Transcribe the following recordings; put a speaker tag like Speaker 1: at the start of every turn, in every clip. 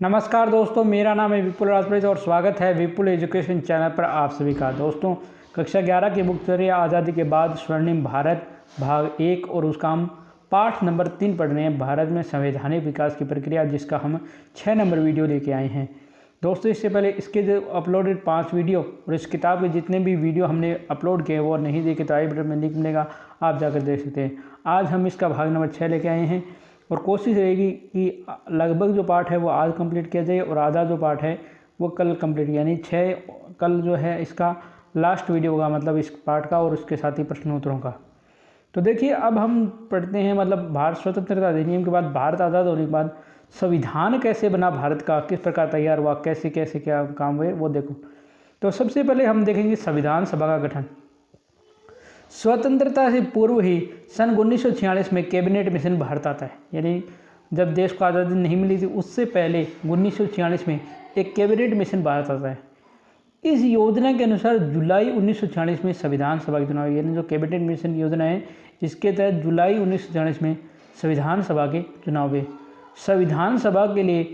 Speaker 1: नमस्कार दोस्तों, मेरा नाम है विपुल राजपूत और स्वागत है विपुल एजुकेशन चैनल पर आप सभी का। दोस्तों, कक्षा 11 की बुक चल रही है आज़ादी के बाद स्वर्णिम भारत भाग 1 और उसका हम पाठ नंबर 3 पढ़ रहे हैं, भारत में संवैधानिक विकास की प्रक्रिया, जिसका हम 6 नंबर वीडियो लेके आए हैं। दोस्तों, इससे पहले इसके जो अपलोडेड 5 वीडियो और इस किताब के जितने भी वीडियो हमने अपलोड किए वो नहीं देखे तो आई बटन में लिंक मिलेगा, आप जाकर देख सकते हैं। आज हम इसका भाग नंबर 6 लेके आए हैं और कोशिश रहेगी कि लगभग जो पार्ट है वो आज कंप्लीट किया जाए और आधा जो पार्ट है वो कल कंप्लीट, यानी 6 कल जो है इसका लास्ट वीडियो होगा, मतलब इस पार्ट का और उसके साथ ही प्रश्नोत्तरों का। तो देखिए, अब हम पढ़ते हैं, मतलब भारत स्वतंत्रता अधिनियम के बाद, भारत आज़ाद होने के बाद संविधान कैसे बना, भारत का किस प्रकार तैयार हुआ, कैसे कैसे क्या काम हुए वो देखो। तो सबसे पहले हम देखेंगे संविधान सभा का गठन। स्वतंत्रता से पूर्व ही सन 1946 में कैबिनेट मिशन भारत आता है, यानी जब देश को आज़ादी नहीं मिली थी उससे पहले 1946 में एक कैबिनेट मिशन भारत आता है। इस योजना के अनुसार जुलाई 1946 में संविधान सभा के चुनाव, यानी जो कैबिनेट मिशन योजना है इसके तहत जुलाई 1946 में संविधान सभा के चुनाव हुए। संविधान सभा के लिए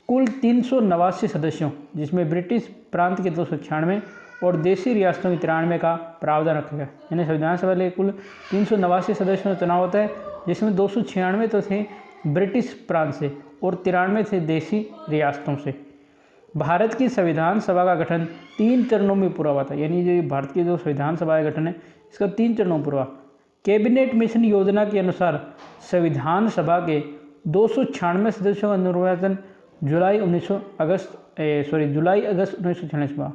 Speaker 1: कुल 389 सदस्यों, जिसमें ब्रिटिश प्रांत के 296 और देशी रियासतों की 93 का प्रावधान रखा गया। यानी संविधान सभा के लिए कुल 389 सदस्यों का चुनाव होता है, जिसमें 296 तो थे ब्रिटिश प्रांत से और 93 थे देशी रियासतों से। भारत की संविधान सभा का गठन 3 चरणों में पूरा हुआ था, यानी जो भारत की जो संविधान सभा का गठन है इसका 3 चरणों में पूरा। कैबिनेट मिशन योजना के अनुसार संविधान सभा के 296 सदस्यों का निर्वाचन जुलाई अगस्त 1946 में।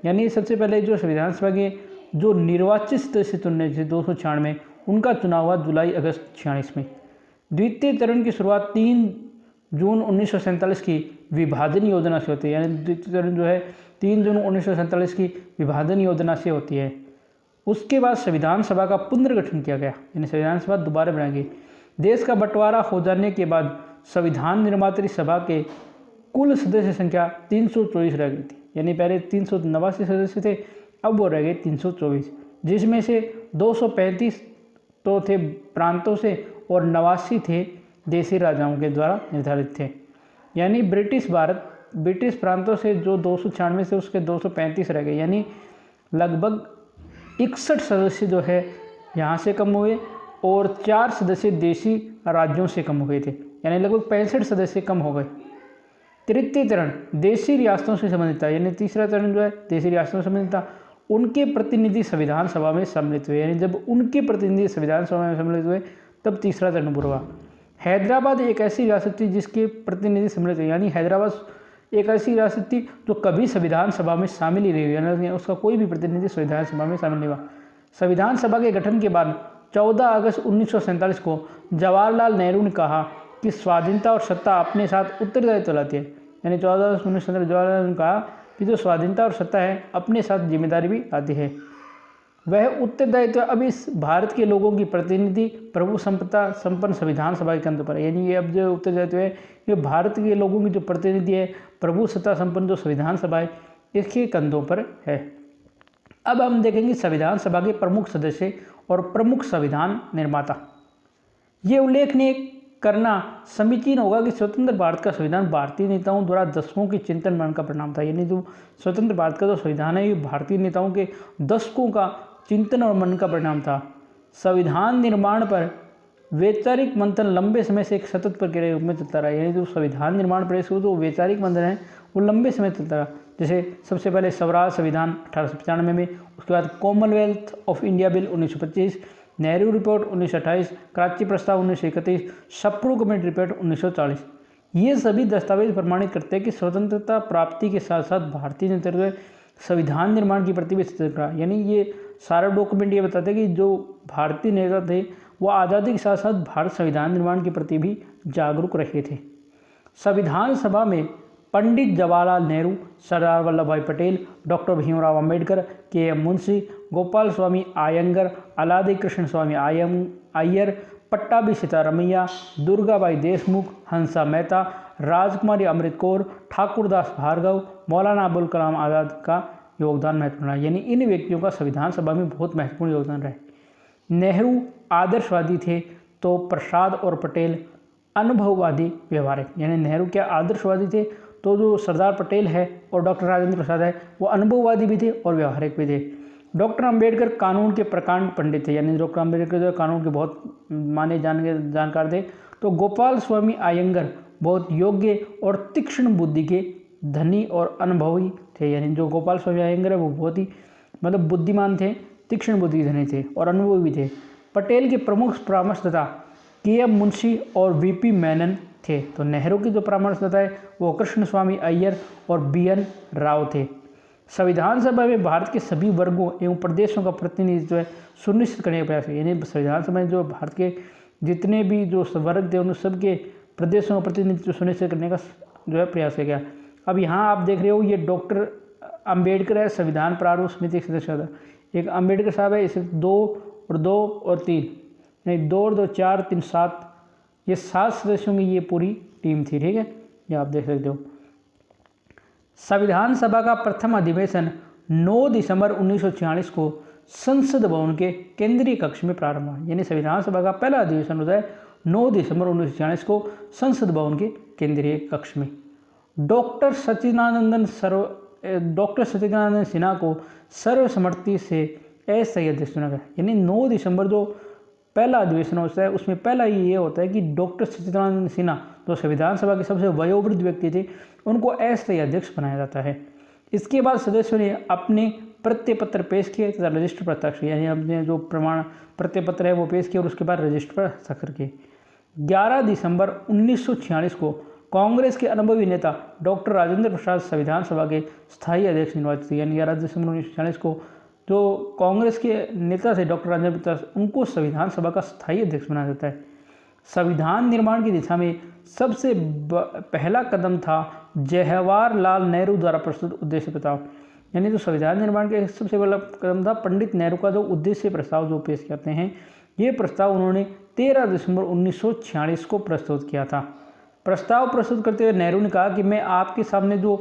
Speaker 1: यानी सबसे पहले जो संविधान सभा के जो निर्वाचित सदस्य चुनने थे 296, उनका चुनाव हुआ जुलाई अगस्त 46 में। द्वितीय चरण की शुरुआत 3 जून 1947 की विभाजन योजना से होती है, यानी द्वितीय चरण जो है 3 जून 1947 की विभाजन योजना से होती है। उसके बाद संविधान सभा का पुनर्गठन किया गया, यानी संविधान सभा दोबारा बनाई गई। देश का बंटवारा हो जाने के बाद संविधान निर्मात्री सभा के कुल सदस्य संख्या 324 रह गई थी, यानी पहले 389 सदस्य थे, अब वो रह गए 324, जिसमें से 235 तो थे प्रांतों से और 89 थे देशी राजाओं के द्वारा निर्धारित थे। यानी ब्रिटिश प्रांतों से जो 296 से उसके 235 रह गए, यानी लगभग 61 सदस्य जो है यहाँ से कम हुए और 4 सदस्य देशी राज्यों से कम हुए थे, यानी लगभग 65 सदस्य कम हो गए। तृतीय चरण देशी रियासतों से संबंधित था, यानी तीसरा चरण जो है देशी रियासतों से संबंधित था। उनके प्रतिनिधि संविधान सभा में सम्मिलित हुए, यानी जब उनके प्रतिनिधि संविधान सभा में सम्मिलित हुए तब तीसरा चरण पूरा हुआ। हैदराबाद एक ऐसी रियासत थी जिसके प्रतिनिधि सम्मिलित हुए, यानी हैदराबाद एक ऐसी रियासत थी जो कभी संविधान सभा में शामिल ही नहीं हुई, यानी उसका कोई भी प्रतिनिधि संविधान सभा में शामिल नहीं हुआ। संविधान सभा के गठन के बाद 14 अगस्त 1947 को जवाहरलाल नेहरू ने कहा कि स्वाधीनता और सत्ता अपने साथ उत्तरदायित्व लाती है, यानी 14 अगस्त 1947 जवाहरलाल ने कहा कि जो स्वाधीनता और सत्ता है अपने साथ जिम्मेदारी भी आती है। वह उत्तरदायित्व अब इस भारत के लोगों की प्रतिनिधि प्रभु संपदा संपन्न संविधान सभा के कंधों पर है, यानी ये अब जो उत्तरदायित्व है ये भारत के लोगों की जो प्रतिनिधि है प्रभु सत्ता संपन्न जो संविधान सभा है इसके कंधों पर है। अब हम देखेंगे संविधान सभा के प्रमुख सदस्य और प्रमुख संविधान निर्माता। ये उल्लेखनीय करना समीचीन होगा कि स्वतंत्र भारत का संविधान भारतीय नेताओं द्वारा दशकों के चिंतन मनन का परिणाम था, यानी जो स्वतंत्र भारत का जो संविधान है ये भारतीय नेताओं के दशकों का चिंतन और मनन का परिणाम था। संविधान निर्माण पर वैचारिक मंथन लंबे समय से एक सतत प्रक्रिया के रूप में चलता रहा, यानी जो संविधान निर्माण पर जो वैचारिक मंथन है वो लंबे समय चलता रहा। जैसे सबसे पहले स्वराज संविधान 1895 में, उसके बाद Commonwealth of India bill 1925, Nehru report 1928, Karachi प्रस्ताव 1931, सप्रू कमेटी रिपोर्ट 1940। ये सभी दस्तावेज प्रमाणित करते हैं कि स्वतंत्रता प्राप्ति के साथ साथ भारतीय नेतृत्व संविधान निर्माण की प्रति भी सतर्क रहा, यानी ये सारा डॉक्यूमेंट ये बताते हैं कि जो भारतीय नेता थे वो आज़ादी के साथ साथ भारत संविधान निर्माण के प्रति भी जागरूक रहे थे। संविधान सभा में पंडित जवाहरलाल नेहरू, सरदार वल्लभ भाई पटेल, डॉक्टर भीमराव अंबेडकर, के.एम. मुंशी, गोपाल स्वामी आयंगर, अलादी कृष्ण स्वामी अय्यर, पट्टाभी सीतारमैया, दुर्गाबाई देशमुख, हंसा मेहता, राजकुमारी अमृत कौर, ठाकुरदास भार्गव, मौलाना अबुल कलाम आज़ाद का योगदान महत्वपूर्ण है, यानी इन व्यक्तियों का संविधान सभा में बहुत महत्वपूर्ण योगदान रहा। नेहरू आदर्शवादी थे तो प्रसाद और पटेल अनुभववादी व्यवहारिक, यानी नेहरू क्या आदर्शवादी थे तो जो सरदार पटेल है और डॉक्टर राजेंद्र प्रसाद है वो अनुभववादी भी थे और व्यवहारिक भी थे। डॉक्टर अंबेडकर कानून के प्रकांड पंडित थे, यानी डॉक्टर अंबेडकर जो कानून के बहुत माने जानकार थे। तो गोपाल स्वामी अयंगर बहुत योग्य और तीक्ष्ण बुद्धि के धनी और अनुभवी थे, यानी जो गोपाल स्वामी अयंगर है वो बहुत ही मतलब बुद्धिमान थे, तीक्ष्ण बुद्धि के धनी थे और अनुभवी भी थे। पटेल के प्रमुख परामर्शदाता के.एम. मुंशी और वी.पी. मेनन थे। तो नेहरू के जो परामर्शदाता है वो कृष्ण स्वामी अय्यर और बी.एन. राव थे। संविधान सभा में भारत के सभी वर्गों एवं प्रदेशों का प्रतिनिधित्व है सुनिश्चित करने का प्रयास है, यानी संविधान सभा में जो भारत के जितने भी जो वर्ग थे उन सबके प्रदेशों का प्रतिनिधित्व सुनिश्चित करने का जो है प्रयास किया गया। अब यहाँ आप देख रहे हो ये डॉक्टर अंबेडकर है, संविधान प्रारूप समिति के सदस्य था। एक अंबेडकर साहब है, इसे 2 और 3 नहीं 2 और 2 4 3 7 ये 7 सदस्यों की ये पूरी टीम थी, ठीक है, ये आप देख सकते हो। संविधान सभा का प्रथम अधिवेशन 9 दिसंबर 1946 को संसद भवन के केंद्रीय कक्ष में प्रारंभ हुआ, यानी संविधान सभा का पहला अधिवेशन होता है 9 दिसंबर 1946 को संसद भवन के केंद्रीय कक्ष में। डॉक्टर सच्चिदानंद सिन्हा को सर्वसम्मति से अस्थायी अध्यक्ष चुना गया, यानी 9 दिसंबर जो पहला अधिवेशन होता है उसमें पहला ये होता है कि डॉक्टर सच्चिदानंद सिन्हा जो संविधान सभा के सबसे वयोवृद्ध व्यक्ति थे उनको अस्थायी अध्यक्ष बनाया जाता है। इसके बाद सदस्यों ने अपने प्रत्ययपत्र पेश किए तथा रजिस्टर पर हस्ताक्षर, यानी अपने जो प्रमाण प्रत्ययपत्र है वो पेश किए और उसके बाद रजिस्टर पर हस्ताक्षर किए। 11 दिसंबर 1946 को कांग्रेस के अनुभवी नेता डॉक्टर राजेंद्र प्रसाद संविधान सभा के स्थायी अध्यक्ष निर्वाचित, यानी 11 दिसंबर 1946 को जो कांग्रेस के नेता थे डॉक्टर राजेंद्र प्रसाद उनको संविधान सभा का स्थायी अध्यक्ष बनाया जाता है। संविधान निर्माण की दिशा में सबसे पहला कदम था जवाहरलाल नेहरू द्वारा प्रस्तुत उद्देश्य प्रस्ताव, यानी जो संविधान निर्माण के सबसे पहला कदम था पंडित नेहरू का जो उद्देश्य प्रस्ताव जो पेश करते हैं ये प्रस्ताव उन्होंने 13 दिसंबर 1946 को प्रस्तुत किया था। प्रस्ताव प्रस्तुत करते हुए नेहरू ने कहा कि मैं आपके सामने जो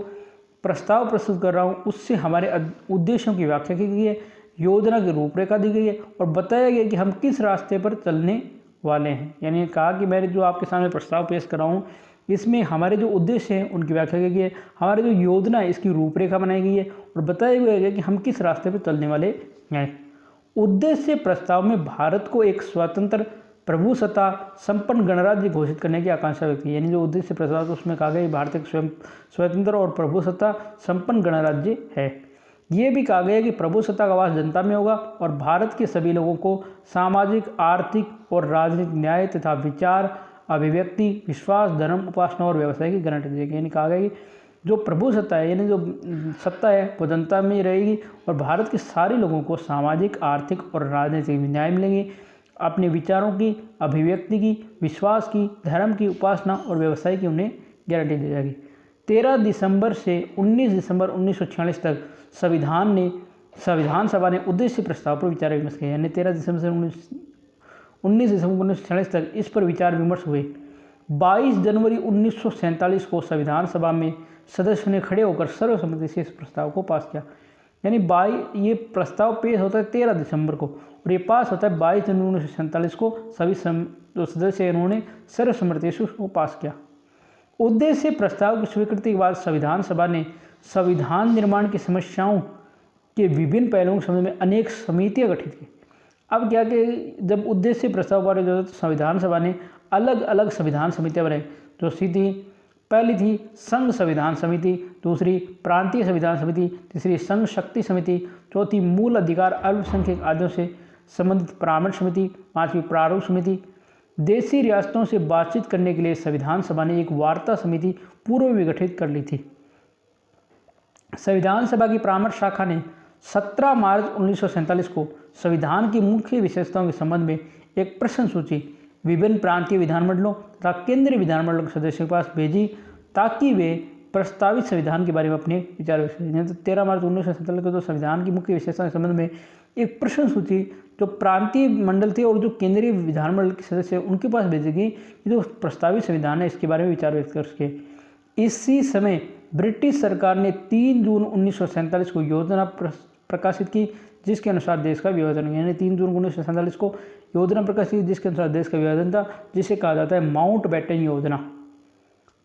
Speaker 1: प्रस्ताव प्रस्तुत कर रहा हूँ उससे हमारे उद्देश्यों की व्याख्या की गई है, योजना की रूपरेखा दी गई है और बताया गया कि हम किस रास्ते पर चलने वाले हैं। यानी कहा कि मैं जो आपके सामने प्रस्ताव पेश कर रहा हूँ इसमें हमारे जो उद्देश्य हैं उनकी व्याख्या की गई है, हमारी जो योजना है इसकी रूपरेखा बनाई गई है और बताया गया है कि हम किस रास्ते पर चलने वाले हैं। उद्देश्य प्रस्ताव में भारत को एक स्वतंत्र प्रभुसत्ता संपन्न गणराज्य घोषित करने की आकांक्षा व्यक्त की, यानी जो उद्देश्य प्रस्ताव तो उसमें कहा गया भारत एक स्वतंत्र और प्रभुसत्ता संपन्न गणराज्य है। ये भी कहा गया कि प्रभुसत्ता का वास जनता में होगा और भारत के सभी लोगों को सामाजिक, आर्थिक और राजनीतिक न्याय तथा विचार, अभिव्यक्ति, विश्वास, धर्म, उपासना और व्यवसाय की गारंटी दी जाएगी। यानी कहा गया कि जो प्रभुसत्ता है यानी जो सत्ता है वो जनता में रहेगी और भारत के सारे लोगों को सामाजिक, आर्थिक और राजनीतिक न्याय मिलेंगे, अपने विचारों की, अभिव्यक्ति की, विश्वास की, धर्म की, उपासना और व्यवसाय की उन्हें गारंटी दी जाएगी। 13 दिसंबर से 19 दिसंबर 1946 तक संविधान सभा ने उद्देश्य प्रस्ताव पर विचार विमर्श किया, यानी 13 दिसंबर से 19 दिसंबर 1946 तक इस पर विचार विमर्श हुए। 22 जनवरी 1947 को संविधान सभा में सदस्यों ने खड़े होकर सर्वसम्मति से इस प्रस्ताव को पास किया, यानी ये प्रस्ताव पेश होता है 13 दिसंबर को और ये पास होता है 22 जनवरी 1947 को। सभी जो सदस्य उन्होंने सर्वसम्मति से उसको पास किया। उद्देश्य प्रस्ताव की स्वीकृति के बाद संविधान सभा ने संविधान निर्माण की समस्याओं के विभिन्न पहलुओं के संबंध में अनेक समितियां गठित की। अब क्या कि जब उद्देश्य प्रस्ताव पारित होता तो संविधान सभा ने अलग अलग संविधान समितियां बनाई, जो सीधी पहली थी संघ संविधान समिति, दूसरी प्रांतीय संविधान समिति, तीसरी संघ शक्ति समिति, चौथी मूल अधिकार अल्पसंख्यक आदिवासियों से संबंधित परामर्श समिति, पांचवी प्रारूप समिति। देशी रियासतों से बातचीत करने के लिए संविधान सभा ने एक वार्ता समिति पूर्व में गठित कर ली थी। संविधान सभा की परामर्श शाखा ने 17 मार्च 1947 को संविधान की मुख्य विशेषताओं के संबंध में एक प्रश्न सूची विभिन्न प्रांतीय विधानमंडलों तथा केंद्रीय विधानमंडलों के सदस्यों के पास भेजी ताकि वे प्रस्तावित संविधान के बारे में अपने विचार व्यक्त करें। तो 13 मार्च 1947 को तो संविधान की मुख्य विशेषताओं के संबंध में एक प्रश्न सूची जो प्रांतीय मंडल थे और जो केंद्रीय विधानमंडल के सदस्य उनके पास भेजी गई कि जो प्रस्तावित संविधान है इसके बारे में विचार व्यक्त कर सके। इसी समय ब्रिटिश सरकार ने 3 जून 1947 को योजना प्रकाशित की जिसके अनुसार देश का विभाजन हुआ, यानी 3 जून 1947 को योजना प्रकाशित जिसके अनुसार देश का विभाजन था, जिसे कहा जाता है माउंटबेटन योजना।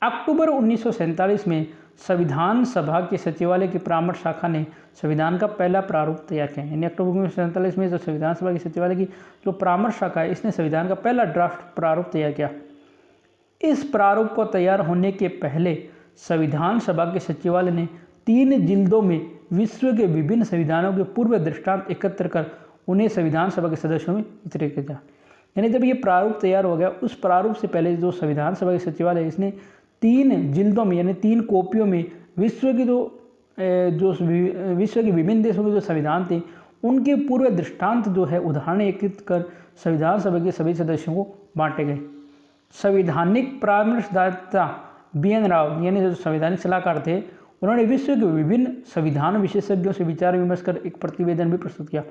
Speaker 1: अक्टूबर 1947 में संविधान सभा के सचिवालय की परामर्श शाखा ने संविधान का पहला प्रारूप तैयार किया। यानी अक्टूबर 1947 में जो संविधान सभा की सचिवालय की जो परामर्श शाखा है, इसने संविधान का पहला ड्राफ्ट प्रारूप तैयार किया। इस प्रारूप को तैयार होने के पहले संविधान सभा के सचिवालय ने 3 जिल्दों में विश्व के विभिन्न संविधानों के पूर्व दृष्टांत एकत्र कर उन्हें संविधान सभा के सदस्यों में वितरित किया। यानी जब ये प्रारूप तैयार हो गया, उस प्रारूप से पहले जो संविधान सभा के सचिवालय है, इसने 3 जिल्दों में यानी 3 कॉपियों में विश्व के विभिन्न देशों के जो संविधान थे उनके पूर्व दृष्टांत जो है उदाहरण एकत्रित कर संविधान सभा के सभी सदस्यों को बांटे गए। संवैधानिक परामर्शदाता BN राव यानी जो संवैधानिक सलाहकार थे, उन्होंने विश्व के विभिन्न संविधान विशेषज्ञों से विचार विमर्श कर एक प्रतिवेदन भी प्रस्तुत किया।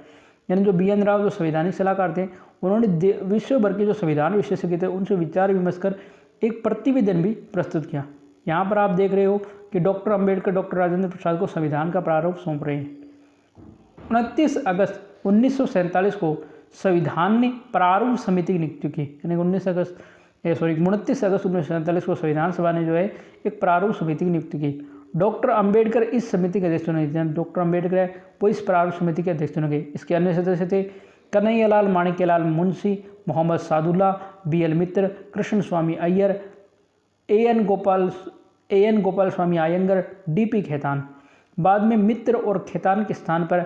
Speaker 1: यानी जो BN राव जो संवैधानिक सलाहकार थे, उन्होंने विश्व भर के जो संविधान विशेषज्ञ थे उनसे विचार विमर्श कर एक प्रतिवेदन भी प्रस्तुत किया। यहाँ पर आप देख रहे हो कि डॉक्टर अम्बेडकर डॉक्टर राजेंद्र प्रसाद को संविधान का प्रारूप सौंप रहे हैं। 29 अगस्त 1947 को संविधान ने प्रारूप समिति की नियुक्ति की। यानी 29 अगस्त 1947 को संविधान सभा ने जो है एक प्रारूप समिति की नियुक्ति की। डॉक्टर अंबेडकर इस समिति के अध्यक्ष चुने गए। डॉक्टर अंबेडकर है वो इस प्रारूप समिति के अध्यक्ष चुने गए। इसके अन्य सदस्य थे Kanhaiyalal Manikyalal Munshi, Mohammad Sadulla, BL Mitra, Krishna Swami Iyer, AN Gopal Swami Iyengar, DP Khetan. बाद में मित्र और खेतान के स्थान पर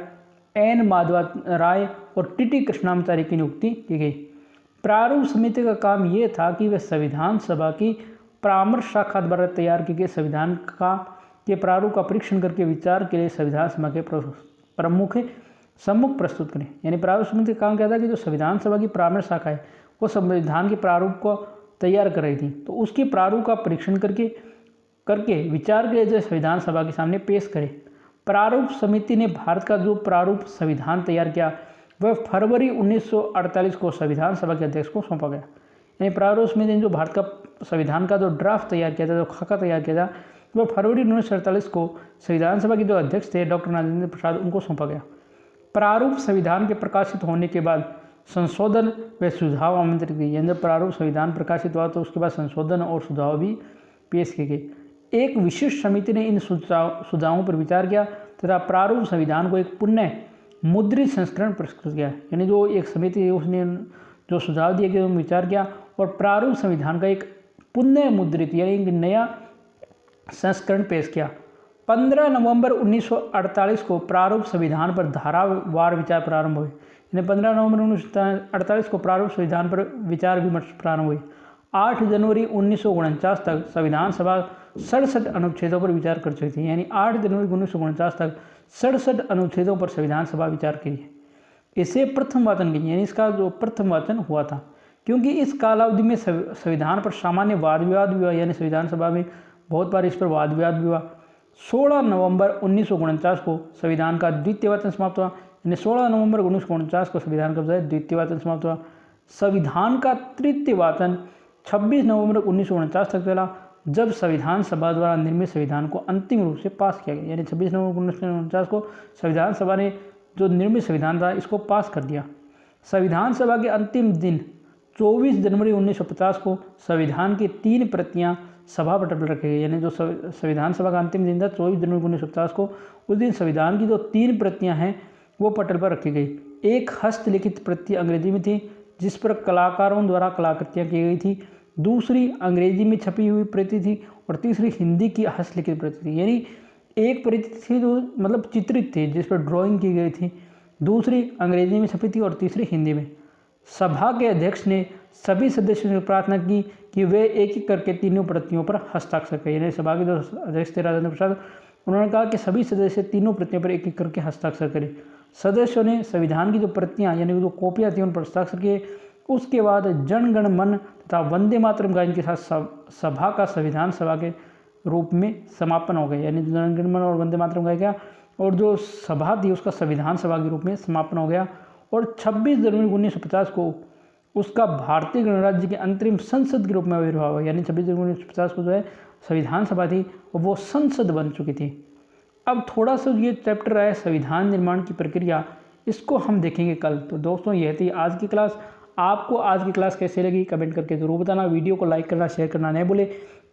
Speaker 1: N माधवा राय और TT कृष्णामाचारी की नियुक्ति की गई। प्रारूप समिति का काम ये था कि वह संविधान सभा की परामर्श शाखा द्वारा तैयार किए गए संविधान के प्रारूप का परीक्षण करके विचार के लिए संविधान सभा के सम्मुख प्रस्तुत करें। यानी प्रारूप समिति का काम क्या था कि जो संविधान सभा की परामर्श शाखा है वो संविधान के प्रारूप को तैयार कर रही थी, तो उसकी प्रारूप का परीक्षण करके विचार के लिए जो संविधान सभा के सामने पेश करे। प्रारूप समिति ने भारत का जो प्रारूप संविधान तैयार किया वह फरवरी 1948 को संविधान सभा के अध्यक्ष को सौंपा गया। यानी प्रारूप समिति ने जो भारत का संविधान का जो ड्राफ्ट तैयार किया था, जो खाका तैयार किया था, वह फरवरी 1948 को संविधान सभा के जो अध्यक्ष थे डॉक्टर राजेंद्र प्रसाद, उनको सौंपा गया। प्रारूप संविधान के प्रकाशित होने के बाद संशोधन व सुझाव आमंत्रित किए। यानी जब प्रारूप संविधान प्रकाशित हुआ तो उसके बाद संशोधन और सुझाव भी पेश किए गए। एक विशिष्ट समिति ने इन सुझावों पर विचार किया तथा प्रारूप संविधान को एक पुनः मुद्रित संस्करण प्रस्तुत किया। यानी जो एक समिति है उसने जो सुझाव दिए गए उन विचार किया और प्रारूप संविधान का एक पुनः मुद्रित यानी एक नया संस्करण पेश किया। 15 नवंबर 1948 को प्रारूप संविधान पर धारावार विचार प्रारंभ हुए। यानी 15 नवंबर 1948 को प्रारूप संविधान पर विचार विमर्श प्रारंभ हुए। 8 जनवरी 1949 तक संविधान सभा 67 अनुच्छेदों पर विचार कर चुकी थी। यानी 8 जनवरी 1949 तक 67 अनुच्छेदों पर संविधान सभा विचार करी है। इसे प्रथम वाचन की यानी इसका जो प्रथम वाचन हुआ था, क्योंकि इस कालावधि में संविधान पर सामान्य वाद विवाद भी हुआ। यानी संविधान सभा में बहुत बार इस पर वाद विवाद भी हुआ। 16 नवंबर 1949 को संविधान का द्वितीय वाचन समाप्त हुआ। यानी 16 नवंबर 1949 को संविधान का द्वितीय वाचन समाप्त हुआ। संविधान का तृतीय वाचन 26 नवंबर 1949 तक चला, जब संविधान सभा द्वारा निर्मित संविधान को अंतिम रूप से पास किया गया। यानी 26 नवंबर 1949 को संविधान सभा ने जो निर्मित संविधान था इसको पास कर दिया। संविधान सभा के अंतिम दिन 24 जनवरी 1950 को संविधान की 3 प्रतियां सभा पटल पर रखी गई। यानी जो संविधान सभा का अंतिम दिन था 24 जनवरी 1950 को, उस दिन संविधान की जो 3 प्रतियां हैं वो पटल पर रखी गई। एक हस्तलिखित प्रति अंग्रेजी में थी जिस पर कलाकारों द्वारा कलाकृतियाँ की गई थी, दूसरी अंग्रेजी में छपी हुई प्रति थी और तीसरी हिंदी की हस्तलिखित प्रति थी। यानी एक प्रति थी जो मतलब चित्रित थी जिस पर ड्राइंग की गई थी, दूसरी अंग्रेजी में छपी थी और तीसरी हिंदी में। सभा के अध्यक्ष ने सभी सदस्यों से प्रार्थना की कि वे एक एक करके तीनों प्रतियों पर हस्ताक्षर करें। यानी सभा के जो अध्यक्ष थे राजेंद्र प्रसाद, उन्होंने कहा कि सभी सदस्य तीनों प्रतियों पर एक एक करके हस्ताक्षर करें। सदस्यों ने संविधान की जो प्रतियां यानी जो कॉपियाँ थी उन पर हस्ताक्षर किए। उसके बाद जन गण मन तथा वंदे मातरम गायन के साथ सभा का संविधान सभा के रूप में समापन हो गया। यानी जन गण मन और वंदे मातरम गाया गया और जो सभा थी उसका संविधान सभा के रूप में समापन हो गया। और 26 जनवरी 1950 को उसका भारतीय गणराज्य के अंतरिम संसद के रूप में आविर्भाव हुआ। यानी 26 जनवरी 1950 को जो है संविधान सभा थी और वो संसद बन चुकी थी। अब थोड़ा सा ये चैप्टर है संविधान निर्माण की प्रक्रिया, इसको हम देखेंगे कल। तो दोस्तों यह थी आज की क्लास। आपको आज की क्लास कैसे लगी कमेंट करके ज़रूर बताना। वीडियो को लाइक करना शेयर करना नहीं भूले।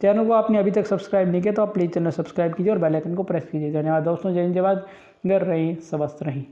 Speaker 1: चैनल को आपने अभी तक सब्सक्राइब नहीं किया तो आप प्लीज़ चैनल सब्सक्राइब कीजिए और बेल आइकन को प्रेस कीजिए। धन्यवाद दोस्तों, जय हिंद, जय भारत, घर रहें, स्वस्थ रहें।